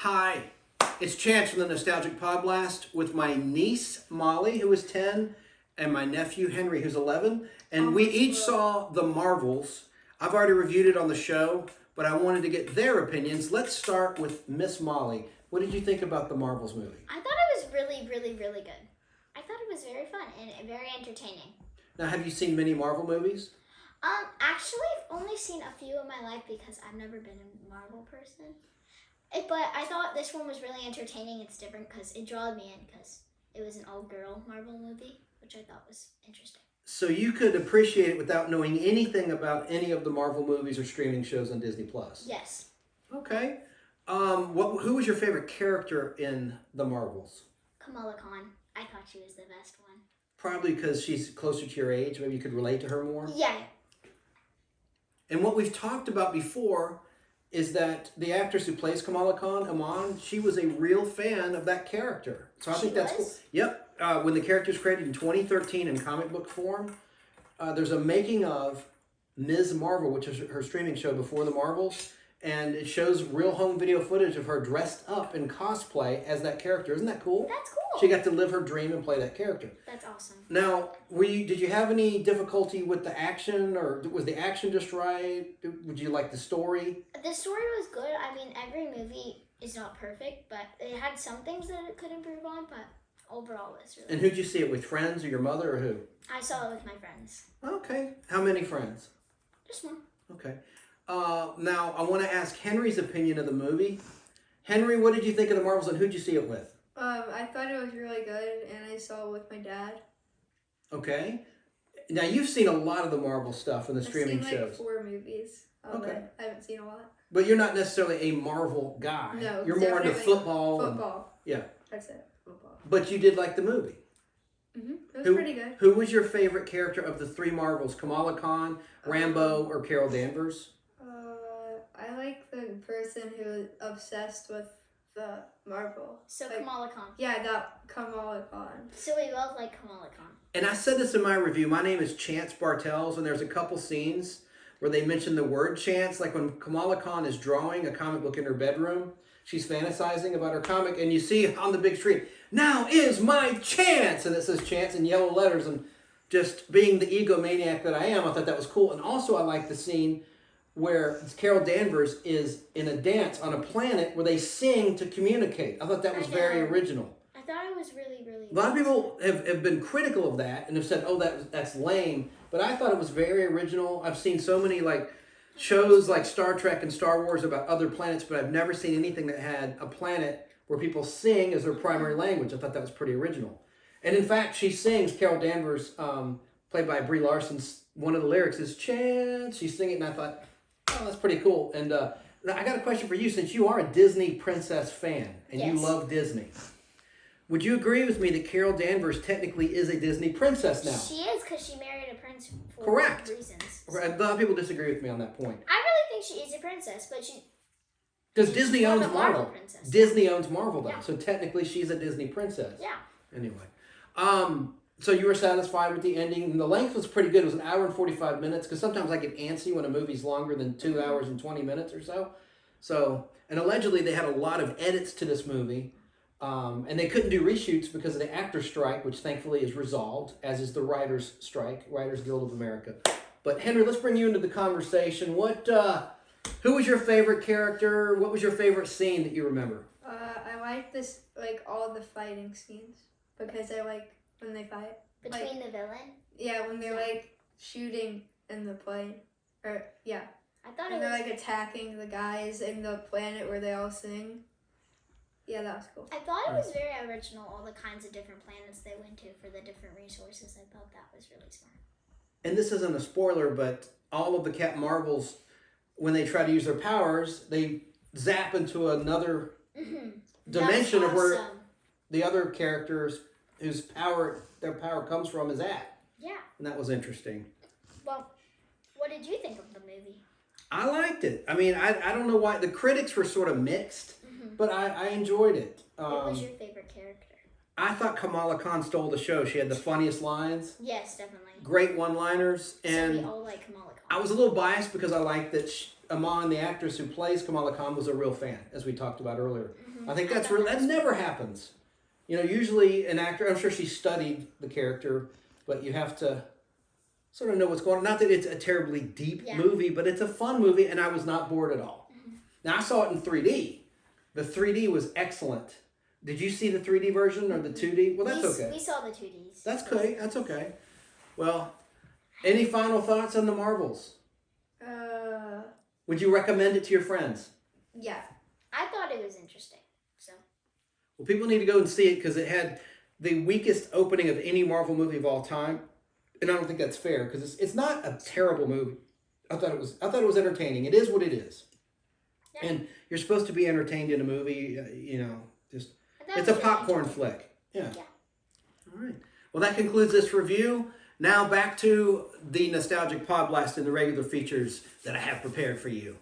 Hi, it's Chance from the Nostalgic Podblast with my niece Molly, who is 10, and my nephew Henry, who's 11. And we each saw The Marvels. I've already reviewed it on the show, but I wanted to get their opinions. Let's start with Miss Molly. What did you think about the Marvels movie? I thought it was really good. I thought it was very fun and very entertaining. Now, have you seen many Marvel movies? Actually, I've only seen a few in my life because I've never been a Marvel person. But I thought this one was really entertaining. It's different because it drew me in because it was an all-girl Marvel movie, which I thought was interesting. So you could appreciate it without knowing anything about any of the Marvel movies or streaming shows on Disney+. Yes. Okay. Who was your favorite character in the Marvels? Kamala Khan. I thought she was the best one. Probably because she's closer to your age. Maybe you could relate to her more. Yeah. And what we've talked about before is that the actress who plays Kamala Khan, Iman, she was a real fan of that character. So I think that's cool. Yep. When the character was created in 2013 in comic book form, there's a making of Ms. Marvel, which is her streaming show before the Marvels, and it shows real home video footage of her dressed up in cosplay as that character. Isn't that cool? That's cool. She got to live her dream and play that character. That's awesome. Now, did you have any difficulty with the action, or was the action just right? Would you like the story? The story was good. I mean, every movie is not perfect, but it had some things that it could improve on, but overall it's really And who'd you see it with, friends or your mother or who? I saw it with my friends. Okay. How many friends? Just one. Okay. Now, I want to ask Henry's opinion of the movie. Henry, what did you think of the Marvels and who'd you see it with? I thought it was really good, and I saw it with my dad. Okay. Now, you've seen a lot of the Marvel stuff in the streaming I've seen shows. 4 movies. Okay. I haven't seen a lot. But you're not necessarily a Marvel guy. No, you're more into football. Football. Yeah. That's it. Football. But you did like the movie. It was pretty good. Who was your favorite character of the 3 Marvels? Kamala Khan, Rambo, or Carol Danvers? I like the person who was obsessed with the Marvel. So like, Kamala Khan. Yeah, that Kamala Khan. So we both like Kamala Khan. And I said this in my review. My name is Chance Bartels, and there's a couple scenes where they mention the word chance. Like when Kamala Khan is drawing a comic book in her bedroom, she's fantasizing about her comic, and you see on the big screen, "Now is my chance!" And it says chance in yellow letters. And just being the egomaniac that I am, I thought that was cool. And also I like the scene where Carol Danvers is in a dance on a planet where they sing to communicate. I thought that was very original. I thought it was really A lot of people have been critical of that and have said, "Oh, that's lame." But I thought it was very original. I've seen so many shows like Star Trek and Star Wars about other planets, but I've never seen anything that had a planet where people sing as their primary language. I thought that was pretty original. And in fact, she sings, Carol Danvers, played by Brie Larson, one of the lyrics is "Chance." She's singing, and I thought, oh, that's pretty cool. And now I got a question for you, since you are a Disney princess fan and you love Disney. Would you agree with me that Carol Danvers technically is a Disney princess now? She is, because she married a prince for Correct. reasons. A lot of people disagree with me on that point. I really think she is a princess, but Because Disney owns not a Marvel Marvel. princess. Disney owns Marvel, though. Yeah. So technically she's a Disney princess. Yeah. Anyway. So you were satisfied with the ending. And the length was pretty good. It was 1 hour and 45 minutes. Because sometimes I get antsy when a movie's longer than 2 hours and 20 minutes or so. And allegedly they had a lot of edits to this movie. And they couldn't do reshoots because of the actor's strike, which thankfully is resolved, as is the writer's strike, Writers Guild of America. But Henry, let's bring you into the conversation. Who was your favorite character? What was your favorite scene that you remember? I like all the fighting scenes because I like when they fight. Between the villain? Yeah, when they're shooting in the plane. Or yeah. I thought And they're attacking the guys in the planet where they all sing. Yeah, that was cool. I thought it was very original, all the kinds of different planets they went to for the different resources. I thought that was really smart. And this isn't a spoiler, but all of the Captain Marvels, when they try to use their powers, they zap into another dimension of where the other characters whose their power comes from is at. Yeah. And that was interesting. Well, what did you think of the movie? I liked it. I mean, I don't know why. The critics were sort of mixed, but I enjoyed it. What was your favorite character? I thought Kamala Khan stole the show. She had the funniest lines. Yes, definitely. Great one-liners. And so we all like Kamala Khan. I was a little biased because I liked that Amon, the actress who plays Kamala Khan, was a real fan, as we talked about earlier. I think that's thought real. that That was never happens. You know, usually an actor, I'm sure she studied the character, but you have to sort of know what's going on. Not that it's a terribly deep Yeah. movie, but it's a fun movie, and I was not bored at all. Now, I saw it in 3D. The 3D was excellent. Did you see the 3D version or the 2D? Well, that's okay. We saw the 2Ds. That's okay. That's okay. Well, any final thoughts on the Marvels? Would you recommend it to your friends? Yeah. I thought it was interesting. So Well, people need to go and see it because it had the weakest opening of any Marvel movie of all time, and I don't think that's fair because it's not a terrible movie. I thought it was entertaining. It is what it is, Yeah. and you're supposed to be entertained in a movie. Just I thought it's it a was really popcorn enjoyable. flick. Yeah. Yeah. All right. Well, that concludes this review. Now back to the nostalgic Podblast and the regular features that I have prepared for you.